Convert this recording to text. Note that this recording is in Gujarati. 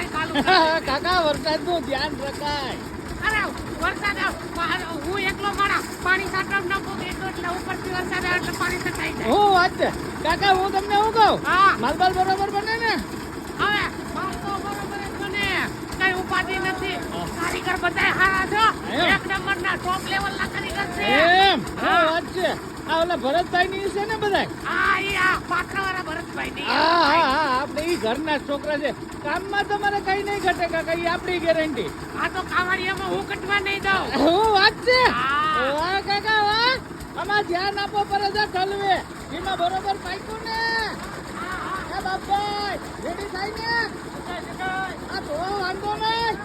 પાણી ચાલુ કાકા વરસાદનું ધ્યાન રખાય. અરે વરસાદ હું એકલો મારા પાણી સાટમ ન પોગે એટલે ઉપરથી વરસાદ આવે એટલે પાણી સટાઈ જાય. હું વાત છે કાકા, હું તમને શું કહું, હા માલબાલ બરોબર બને ને? હવે માલ તો બરોબર જ બને, કઈ ઉપાધિ નથી. કારીગર બધાય હારા છો, એક નંબરના ટોપ લેવલના કારીગર છે. એમ શું વાત છે? આ ઓલા ભરતભાઈ ની છે ને બધા? આ ઈ આ પાત્રવાળા ભરતભાઈ ની. હા હા હા, આપણે ઈ ઘરના જ છોકરા છે. કામમાં તમારે કઈ નહીં ઘટે કાકા, ઈ આપણી ગેરંટી. આ તો કાવડિયામાં હું કટવા નહીં દઉં. શું વાત છે? હા. વાહ કાકા વાહ, આમાં ધ્યાન આપો પરજા ઠલવે, એમાં બરોબર પાક્યું ને? એ બાપભાઈ રેડી થાય ને? આ તો વાંધો નહીં.